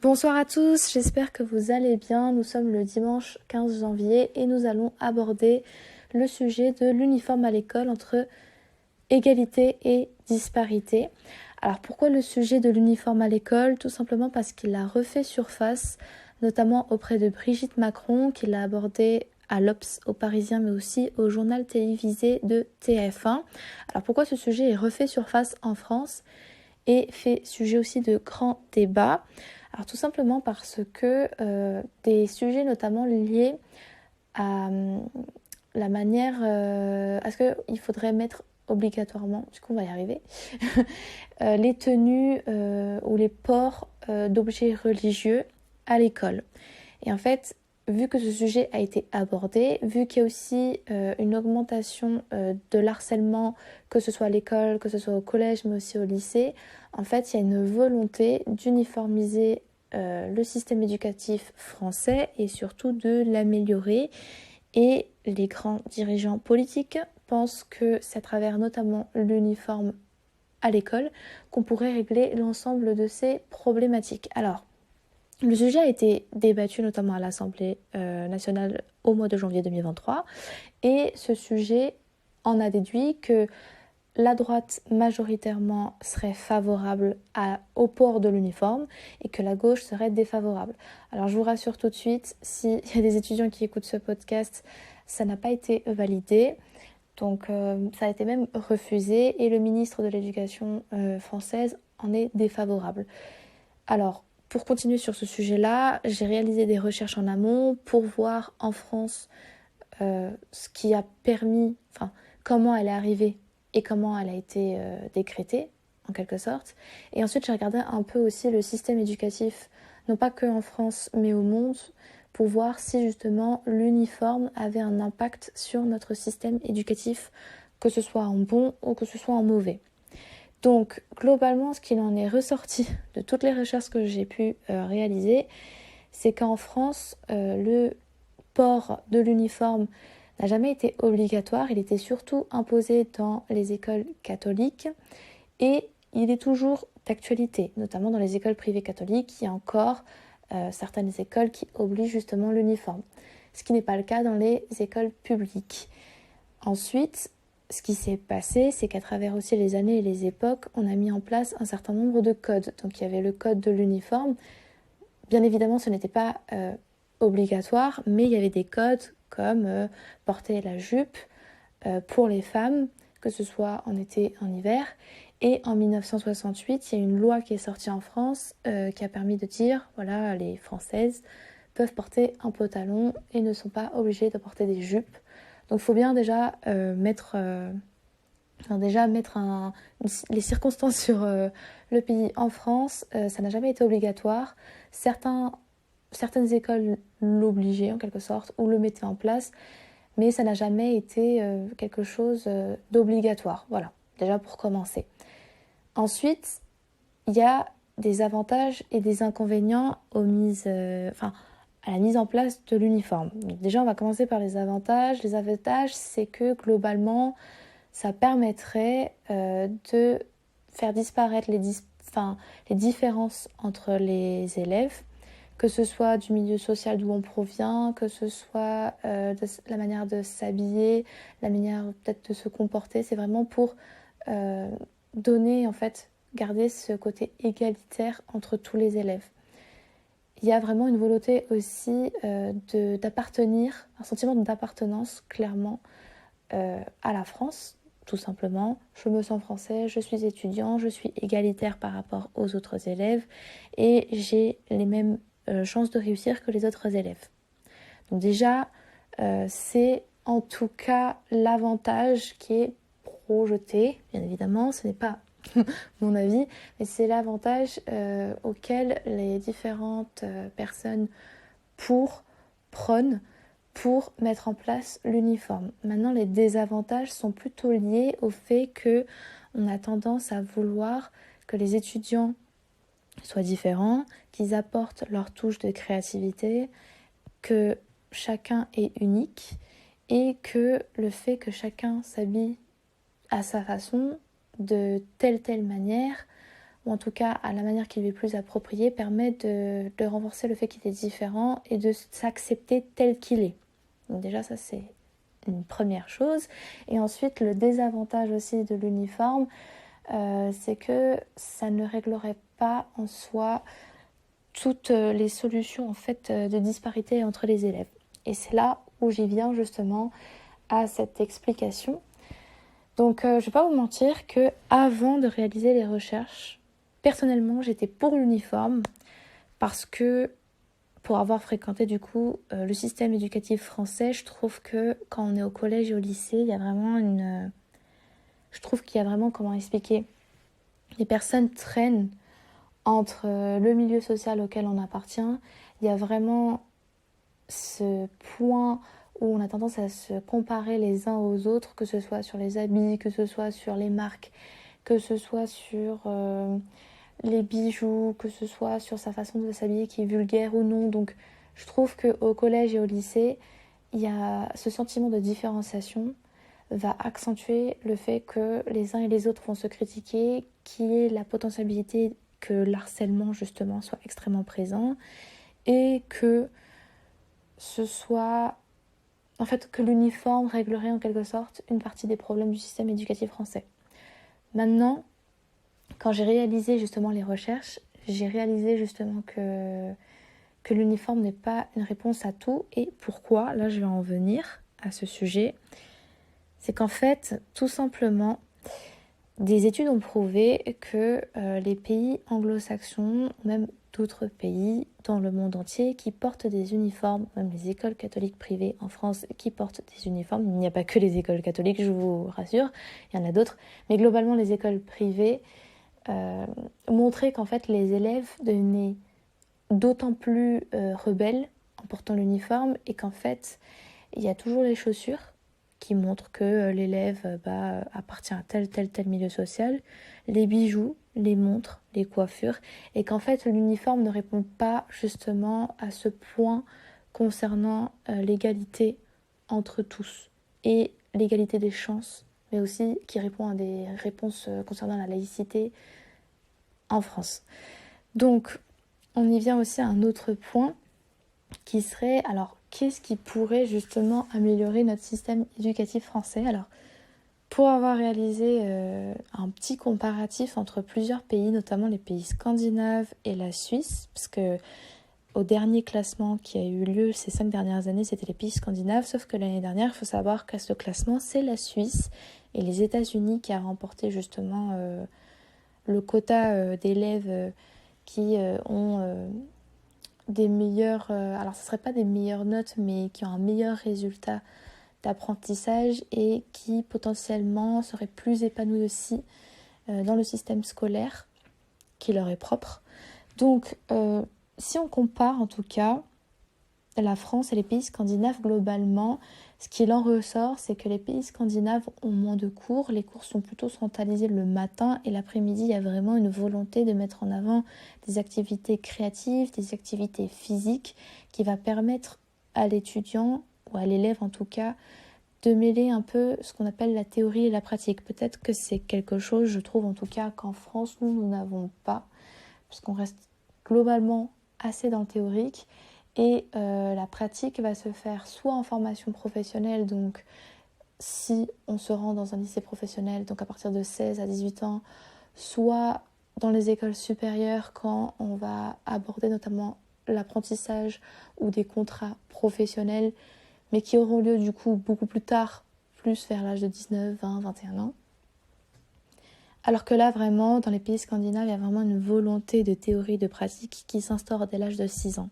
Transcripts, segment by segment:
Bonsoir à tous, j'espère que vous allez bien. Nous sommes le dimanche 15 janvier et nous allons aborder le sujet de l'uniforme à l'école entre égalité et disparité. Alors pourquoi le sujet de l'uniforme à l'école? Tout simplement parce qu'il a refait surface, notamment auprès de Brigitte Macron, qui l'a abordé à l'Obs, au Parisien, mais aussi au journal télévisé de TF1. Alors pourquoi ce sujet est refait surface en France et fait sujet aussi de grands débats? Alors tout simplement parce que des sujets notamment liés à la manière à ce qu'il faudrait mettre obligatoirement, du coup on va y arriver, les tenues ou les ports d'objets religieux à l'école. Et en fait, vu que ce sujet a été abordé, vu qu'il y a aussi une augmentation de l'harcèlement, que ce soit à l'école, que ce soit au collège, mais aussi au lycée, en fait, il y a une volonté d'uniformiser le système éducatif français et surtout de l'améliorer. Et les grands dirigeants politiques pensent que c'est à travers notamment l'uniforme à l'école qu'on pourrait régler l'ensemble de ces problématiques. Alors, le sujet a été débattu notamment à l'Assemblée nationale au mois de janvier 2023 et ce sujet en a déduit que la droite majoritairement serait favorable au port de l'uniforme et que la gauche serait défavorable. Alors je vous rassure tout de suite, s'il y a des étudiants qui écoutent ce podcast, ça n'a pas été validé. Donc ça a été même refusé et le ministre de l'Éducation française en est défavorable. Alors, pour continuer sur ce sujet-là, j'ai réalisé des recherches en amont pour voir en France ce qui a permis, comment elle est arrivée et comment elle a été décrétée, en quelque sorte. Et ensuite, j'ai regardé un peu aussi le système éducatif, non pas que en France, mais au monde, pour voir si justement l'uniforme avait un impact sur notre système éducatif, que ce soit en bon ou que ce soit en mauvais. Donc, globalement, ce qu'il en est ressorti de toutes les recherches que j'ai pu réaliser, c'est qu'en France, le port de l'uniforme n'a jamais été obligatoire, il était surtout imposé dans les écoles catholiques et il est toujours d'actualité, notamment dans les écoles privées catholiques, il y a encore certaines écoles qui obligent justement l'uniforme, ce qui n'est pas le cas dans les écoles publiques. Ensuite, ce qui s'est passé, c'est qu'à travers aussi les années et les époques, on a mis en place un certain nombre de codes. Donc il y avait le code de l'uniforme. Bien évidemment, ce n'était pas obligatoire, mais il y avait des codes comme porter la jupe pour les femmes, que ce soit en été, en hiver. Et en 1968, il y a une loi qui est sortie en France qui a permis de dire, voilà, les Françaises peuvent porter un pantalon et ne sont pas obligées de porter des jupes. Donc il faut bien déjà mettre les circonstances sur le pays. En France, ça n'a jamais été obligatoire. Certaines écoles l'obligeaient en quelque sorte ou le mettaient en place, mais ça n'a jamais été quelque chose d'obligatoire. Voilà, déjà pour commencer. Ensuite, il y a des avantages et des inconvénients à la mise en place de l'uniforme. Donc déjà, on va commencer par les avantages. Les avantages, c'est que globalement, ça permettrait de faire disparaître les différences entre les élèves, que ce soit du milieu social d'où on provient, que ce soit de la manière de s'habiller, la manière peut-être de se comporter. C'est vraiment pour donner, en fait, garder ce côté égalitaire entre tous les élèves. Il y a vraiment une volonté aussi d'appartenir, un sentiment d'appartenance clairement à la France, tout simplement. Je me sens français, je suis étudiant, je suis égalitaire par rapport aux autres élèves et j'ai les mêmes chances de réussir que les autres élèves. Donc déjà, c'est en tout cas l'avantage qui est projeté, bien évidemment, ce n'est pas mon avis, mais c'est l'avantage auquel les différentes personnes prônent pour mettre en place l'uniforme. Maintenant, les désavantages sont plutôt liés au fait que on a tendance à vouloir que les étudiants soient différents, qu'ils apportent leur touche de créativité, que chacun est unique et que le fait que chacun s'habille à sa façon, de telle manière, ou en tout cas à la manière qui lui est plus appropriée, permet de renforcer le fait qu'il est différent et de s'accepter tel qu'il est. Donc déjà ça c'est une première chose. Et ensuite le désavantage aussi de l'uniforme, c'est que ça ne réglerait pas en soi toutes les solutions en fait de disparité entre les élèves. Et c'est là où j'y viens justement à cette explication. Donc je ne vais pas vous mentir que avant de réaliser les recherches, personnellement j'étais pour l'uniforme parce que pour avoir fréquenté du coup le système éducatif français, je trouve que quand on est au collège et au lycée, il y a vraiment je trouve qu'il y a vraiment, comment expliquer, les personnes traînent entre le milieu social auquel on appartient. Il y a vraiment ce point où on a tendance à se comparer les uns aux autres, que ce soit sur les habits, que ce soit sur les marques, que ce soit sur les bijoux, que ce soit sur sa façon de s'habiller qui est vulgaire ou non. Donc je trouve qu'au collège et au lycée, il y a ce sentiment de différenciation va accentuer le fait que les uns et les autres vont se critiquer, qu'il y ait la potentialité que l'harcèlement justement soit extrêmement présent et que ce soit en fait que l'uniforme réglerait en quelque sorte une partie des problèmes du système éducatif français. Maintenant, quand j'ai réalisé justement les recherches, j'ai réalisé justement que l'uniforme n'est pas une réponse à tout. Et pourquoi? Là, je vais en venir à ce sujet. C'est qu'en fait, tout simplement, des études ont prouvé que les pays anglo-saxons, même d'autres pays dans le monde entier qui portent des uniformes, même les écoles catholiques privées en France qui portent des uniformes, il n'y a pas que les écoles catholiques, je vous rassure, il y en a d'autres, mais globalement les écoles privées montraient qu'en fait les élèves devenaient d'autant plus rebelles en portant l'uniforme et qu'en fait il y a toujours les chaussures qui montrent que l'élève appartient à tel milieu social, les bijoux, les montres, les coiffures, et qu'en fait l'uniforme ne répond pas justement à ce point concernant l'égalité entre tous et l'égalité des chances, mais aussi qui répond à des réponses concernant la laïcité en France. Donc on y vient aussi à un autre point qui serait, alors qu'est-ce qui pourrait justement améliorer notre système éducatif français? Alors, pour avoir réalisé un petit comparatif entre plusieurs pays, notamment les pays scandinaves et la Suisse, parce que au dernier classement qui a eu lieu ces 5 dernières années, c'était les pays scandinaves, sauf que l'année dernière, il faut savoir qu'à ce classement, c'est la Suisse et les États-Unis qui a remporté justement le quota d'élèves qui ont des meilleures, alors ce ne serait pas des meilleures notes, mais qui ont un meilleur résultat d'apprentissage et qui potentiellement seraient plus épanouis aussi dans le système scolaire qui leur est propre. Donc si on compare en tout cas la France et les pays scandinaves globalement, ce qu'il en ressort, c'est que les pays scandinaves ont moins de cours, les cours sont plutôt centralisés le matin et l'après-midi, il y a vraiment une volonté de mettre en avant des activités créatives, des activités physiques qui va permettre à l'étudiant, ou à l'élève en tout cas, de mêler un peu ce qu'on appelle la théorie et la pratique. Peut-être que c'est quelque chose, je trouve en tout cas, qu'en France, nous n'avons pas, parce qu'on reste globalement assez dans le théorique. Et la pratique va se faire soit en formation professionnelle, donc si on se rend dans un lycée professionnel, donc à partir de 16 à 18 ans, soit dans les écoles supérieures quand on va aborder notamment l'apprentissage ou des contrats professionnels, mais qui auront lieu du coup beaucoup plus tard, plus vers l'âge de 19, 20, 21 ans. Alors que là, vraiment, dans les pays scandinaves, il y a vraiment une volonté de théorie, de pratique qui s'instaure dès l'âge de 6 ans.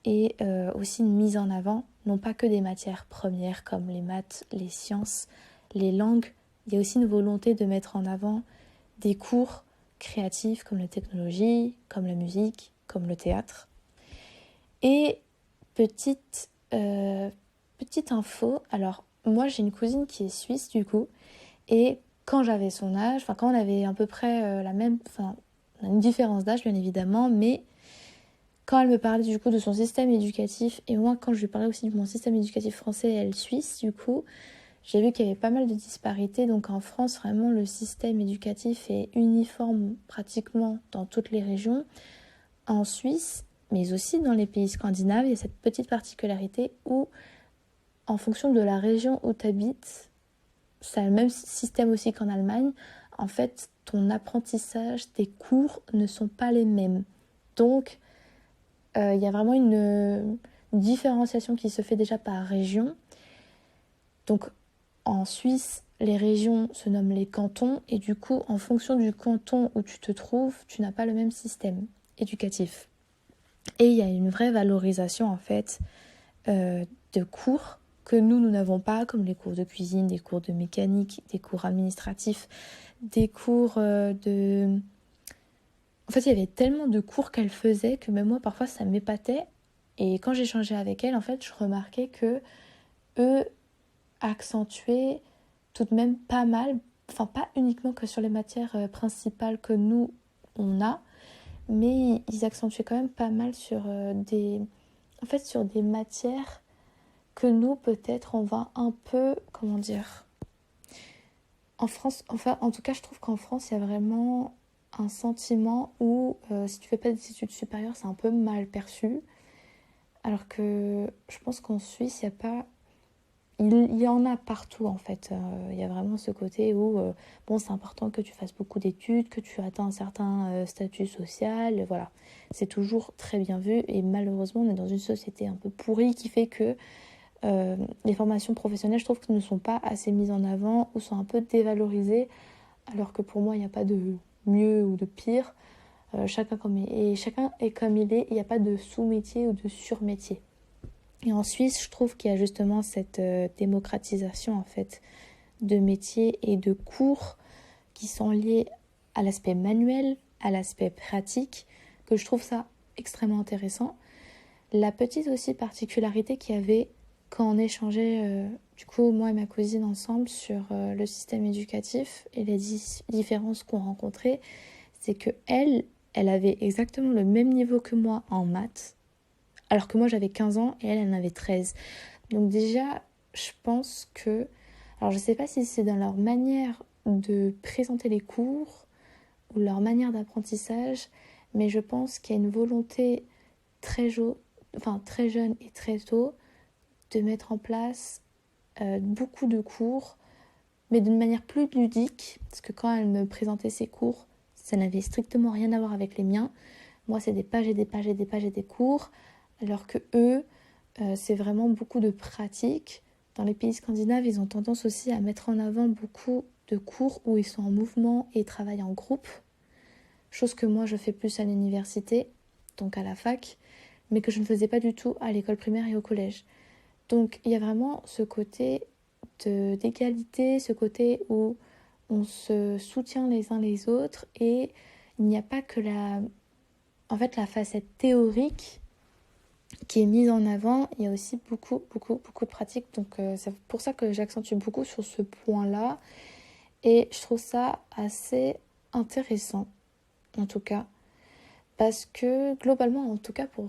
Et aussi une mise en avant, non pas que des matières premières comme les maths, les sciences, les langues, il y a aussi une volonté de mettre en avant des cours créatifs comme la technologie, comme la musique, comme le théâtre. Et petite info, alors moi j'ai une cousine qui est suisse du coup, et quand j'avais son âge, enfin quand on avait à peu près la même, enfin on a une différence d'âge bien évidemment, mais quand elle me parlait du coup de son système éducatif, et moi quand je lui parlais aussi de mon système éducatif français et elle suisse, du coup, j'ai vu qu'il y avait pas mal de disparités. Donc en France, vraiment, le système éducatif est uniforme pratiquement dans toutes les régions. En Suisse, mais aussi dans les pays scandinaves, il y a cette petite particularité où, en fonction de la région où tu habites, ça a le même système aussi qu'en Allemagne. En fait, ton apprentissage, tes cours ne sont pas les mêmes. Donc, il y a vraiment une différenciation qui se fait déjà par région. Donc, en Suisse, les régions se nomment les cantons et du coup, en fonction du canton où tu te trouves, tu n'as pas le même système éducatif. Et il y a une vraie valorisation en fait de cours que nous n'avons pas, comme les cours de cuisine, des cours de mécanique, des cours administratifs, des cours de... En fait, il y avait tellement de cours qu'elle faisait que même moi, parfois, ça m'épatait. Et quand j'échangeais avec elle, en fait, je remarquais que eux accentuaient tout de même pas mal, enfin pas uniquement que sur les matières principales que nous, on a, mais ils accentuaient quand même pas mal sur sur des matières que nous, peut-être, on va un peu, comment dire, en France, enfin, en tout cas, je trouve qu'en France, il y a vraiment un sentiment où, si tu fais pas des études supérieures, c'est un peu mal perçu, alors que je pense qu'en Suisse, il y a pas... Il y en a partout, en fait. Il y a vraiment ce côté où, bon, c'est important que tu fasses beaucoup d'études, que tu atteins un certain statut social, voilà. C'est toujours très bien vu, et malheureusement, on est dans une société un peu pourrie qui fait que les formations professionnelles, je trouve que ne sont pas assez mises en avant ou sont un peu dévalorisées, alors que pour moi, il n'y a pas de mieux ou de pire. Chacun est comme il est, il n'y a pas de sous-métier ou de sur-métier. Et en Suisse, je trouve qu'il y a justement cette démocratisation en fait de métiers et de cours qui sont liés à l'aspect manuel, à l'aspect pratique, que je trouve ça extrêmement intéressant. La petite aussi particularité qu'il y avait quand on échangeait, du coup, moi et ma cousine ensemble sur le système éducatif et les différences qu'on rencontrait, c'est que elle avait exactement le même niveau que moi en maths, alors que moi j'avais 15 ans et elle en avait 13. Donc déjà, je pense que... Alors je sais pas si c'est dans leur manière de présenter les cours ou leur manière d'apprentissage, mais je pense qu'il y a une volonté très jeune et très tôt de mettre en place beaucoup de cours, mais d'une manière plus ludique, parce que quand elle me présentait ses cours, ça n'avait strictement rien à voir avec les miens. Moi, c'est des pages et des pages et des pages et des cours, alors que eux, c'est vraiment beaucoup de pratique. Dans les pays scandinaves, ils ont tendance aussi à mettre en avant beaucoup de cours où ils sont en mouvement et travaillent en groupe, chose que moi, je fais plus à l'université, donc à la fac, mais que je ne faisais pas du tout à l'école primaire et au collège. Donc il y a vraiment ce côté d'égalité, ce côté où on se soutient les uns les autres et il n'y a pas que la facette théorique qui est mise en avant, il y a aussi beaucoup de pratiques. Donc c'est pour ça que j'accentue beaucoup sur ce point-là et je trouve ça assez intéressant en tout cas parce que globalement en tout cas on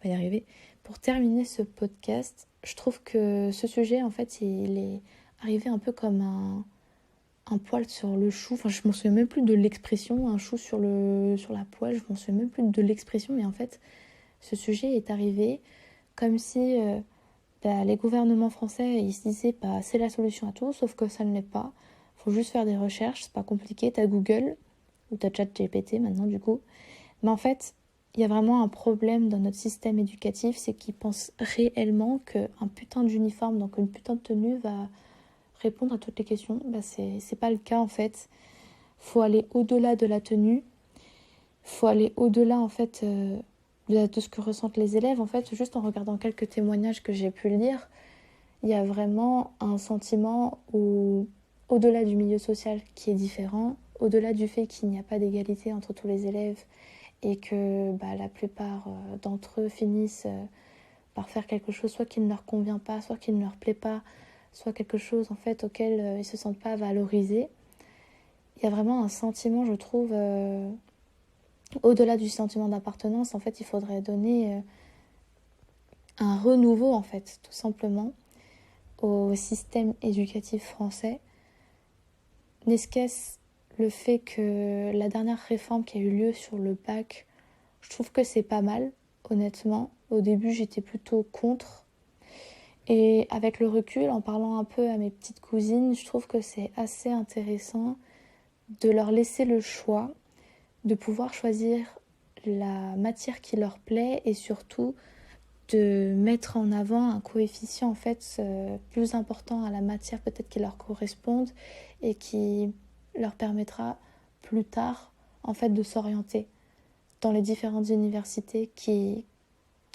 va y arriver, pour terminer ce podcast, je trouve que ce sujet, en fait, il est arrivé un peu comme un poil sur le chou. Enfin, je m'en souviens même plus de l'expression, un chou sur la poêle, je m'en souviens même plus de l'expression, mais en fait, ce sujet est arrivé comme si les gouvernements français, ils se disaient, c'est la solution à tout, sauf que ça ne l'est pas. Il faut juste faire des recherches, c'est pas compliqué, t'as Google, ou t'as ChatGPT maintenant, du coup. Mais en fait, il y a vraiment un problème dans notre système éducatif, c'est qu'ils pensent réellement qu'un putain d'uniforme, donc une putain de tenue, va répondre à toutes les questions. C'est pas le cas en fait. Faut aller au-delà de la tenue. Faut aller au-delà en fait de ce que ressentent les élèves. En fait, juste en regardant quelques témoignages que j'ai pu lire, il y a vraiment un sentiment où, au-delà du milieu social qui est différent, au-delà du fait qu'il n'y a pas d'égalité entre tous les élèves, et que la plupart d'entre eux finissent par faire quelque chose soit qui ne leur convient pas, soit qui ne leur plaît pas, soit quelque chose en fait auquel ils ne se sentent pas valorisés. Il y a vraiment un sentiment, je trouve, au-delà du sentiment d'appartenance, en fait, il faudrait donner un renouveau, en fait, tout simplement, au système éducatif français, n'est-ce le fait que la dernière réforme qui a eu lieu sur le bac, je trouve que c'est pas mal, honnêtement. Au début, j'étais plutôt contre. Et avec le recul, en parlant un peu à mes petites cousines, je trouve que c'est assez intéressant de leur laisser le choix, de pouvoir choisir la matière qui leur plaît et surtout de mettre en avant un coefficient en fait plus important à la matière peut-être qui leur corresponde et qui leur permettra plus tard en fait de s'orienter dans les différentes universités qui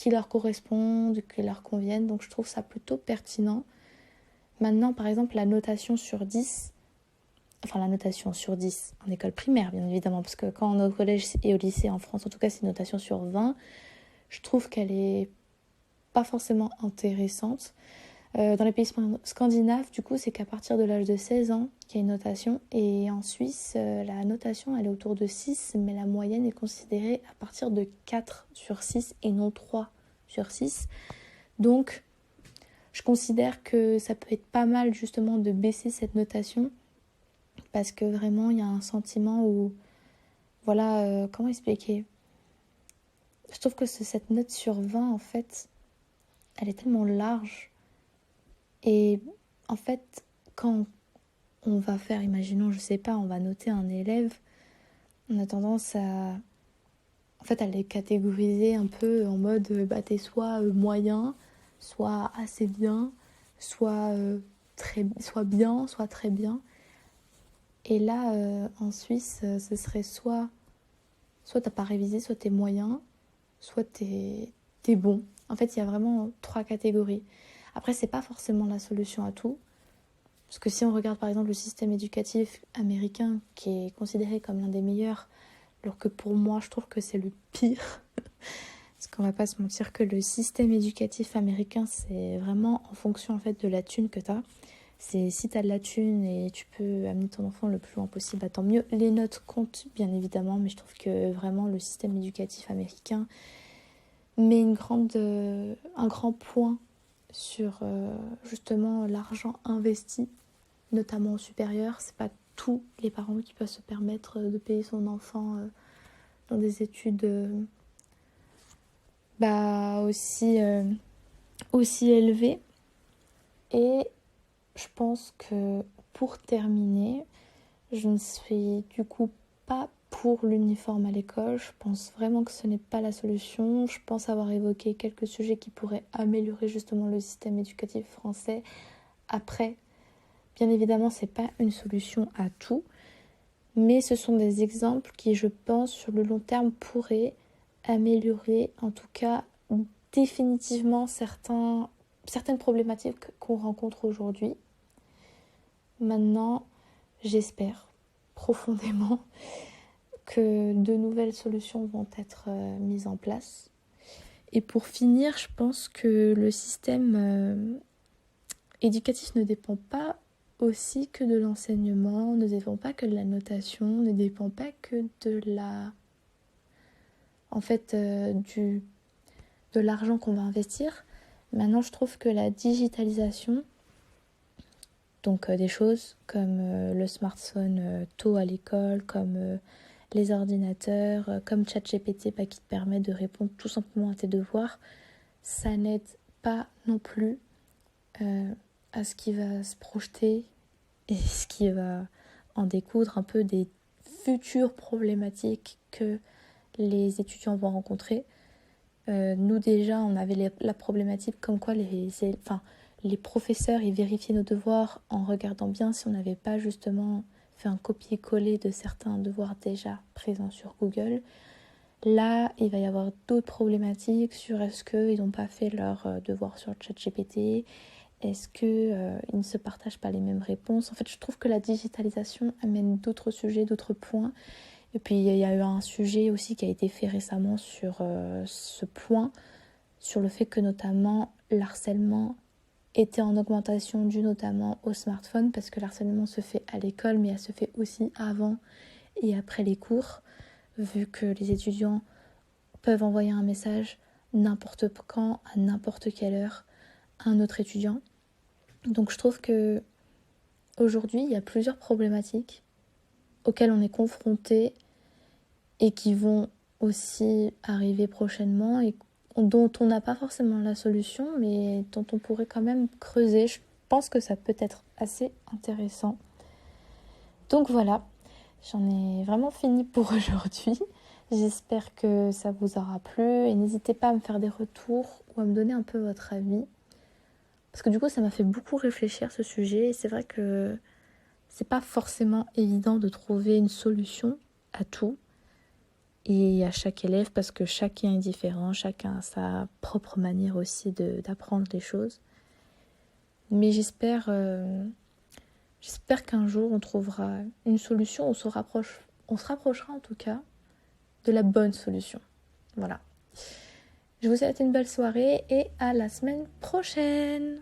leur correspondent, qui leur conviennent. Donc je trouve ça plutôt pertinent. Maintenant, par exemple, la notation sur 10, enfin la notation sur 10 en école primaire, bien évidemment, parce que quand on est au collège et au lycée en France, en tout cas, c'est une notation sur 20, je trouve qu'elle est pas forcément intéressante. Dans les pays scandinaves, du coup, c'est qu'à partir de l'âge de 16 ans qu'il y a une notation. Et en Suisse, la notation, elle est autour de 6, mais la moyenne est considérée à partir de 4 sur 6 et non 3 sur 6. Donc, je considère que ça peut être pas mal, justement, de baisser cette notation parce que vraiment, il y a un sentiment où... Voilà, comment expliquer ? Je trouve que cette note sur 20, en fait, elle est tellement large. Et en fait, quand on va faire, imaginons, je sais pas, on va noter un élève, on a tendance à les catégoriser un peu en mode, t'es soit moyen, soit assez bien, soit bien, soit très bien. Et là, en Suisse, ce serait soit t'as pas révisé, soit t'es moyen, soit t'es bon. En fait, il y a vraiment 3 catégories. Après, c'est pas forcément la solution à tout. Parce que si on regarde par exemple le système éducatif américain, qui est considéré comme l'un des meilleurs, alors que pour moi, je trouve que c'est le pire. Parce qu'on va pas se mentir que le système éducatif américain, c'est vraiment en fonction en fait de la thune que t'as. C'est si t'as de la thune et tu peux amener ton enfant le plus loin possible, bah tant mieux. Les notes comptent bien évidemment, mais je trouve que vraiment le système éducatif américain met un grand point sur justement l'argent investi, notamment au supérieur. C'est pas tous les parents qui peuvent se permettre de payer son enfant dans des études aussi élevées. Et je pense que pour terminer, je ne suis du coup pas pour l'uniforme à l'école. Je pense vraiment que ce n'est pas la solution. Je pense avoir évoqué quelques sujets qui pourraient améliorer justement le système éducatif français. Après, bien évidemment, c'est pas une solution à tout, mais ce sont des exemples qui, je pense, sur le long terme, pourraient améliorer, en tout cas, définitivement certaines problématiques qu'on rencontre aujourd'hui. Maintenant, j'espère profondément que de nouvelles solutions vont être mises en place. Et pour finir, je pense que le système éducatif ne dépend pas aussi que de l'enseignement, ne dépend pas que de la notation, ne dépend pas que de de l'argent qu'on va investir. Maintenant, je trouve que la digitalisation, donc des choses comme le smartphone tôt à l'école, comme les ordinateurs, comme ChatGPT qui te permet de répondre tout simplement à tes devoirs, ça n'aide pas non plus à ce qui va se projeter et ce qui va en découdre un peu des futures problématiques que les étudiants vont rencontrer. Nous déjà, on avait la problématique comme quoi les professeurs ils vérifiaient nos devoirs en regardant bien si on n'avait pas justement fait un copier-coller de certains devoirs déjà présents sur Google. Là, il va y avoir d'autres problématiques sur est-ce qu'ils n'ont pas fait leurs devoirs sur ChatGPT, est-ce qu'ils ne se partagent pas les mêmes réponses. En fait, je trouve que la digitalisation amène d'autres sujets, d'autres points. Et puis, il y a eu un sujet aussi qui a été fait récemment sur ce point, sur le fait que notamment l'harcèlement était en augmentation dû notamment au smartphone, parce que l'harcèlement se fait à l'école, mais elle se fait aussi avant et après les cours, vu que les étudiants peuvent envoyer un message n'importe quand, à n'importe quelle heure, à un autre étudiant. Donc je trouve que aujourd'hui, il y a plusieurs problématiques auxquelles on est confronté et qui vont aussi arriver prochainement et dont on n'a pas forcément la solution, mais dont on pourrait quand même creuser. Je pense que ça peut être assez intéressant. Donc voilà, j'en ai vraiment fini pour aujourd'hui. J'espère que ça vous aura plu et n'hésitez pas à me faire des retours ou à me donner un peu votre avis. Parce que du coup, ça m'a fait beaucoup réfléchir ce sujet et c'est vrai que c'est pas forcément évident de trouver une solution à tout et à chaque élève parce que chacun est différent, chacun a sa propre manière aussi d'apprendre les choses. Mais j'espère qu'un jour on trouvera une solution, on se rapprochera en tout cas de la bonne solution. Voilà. Je vous souhaite une belle soirée et à la semaine prochaine.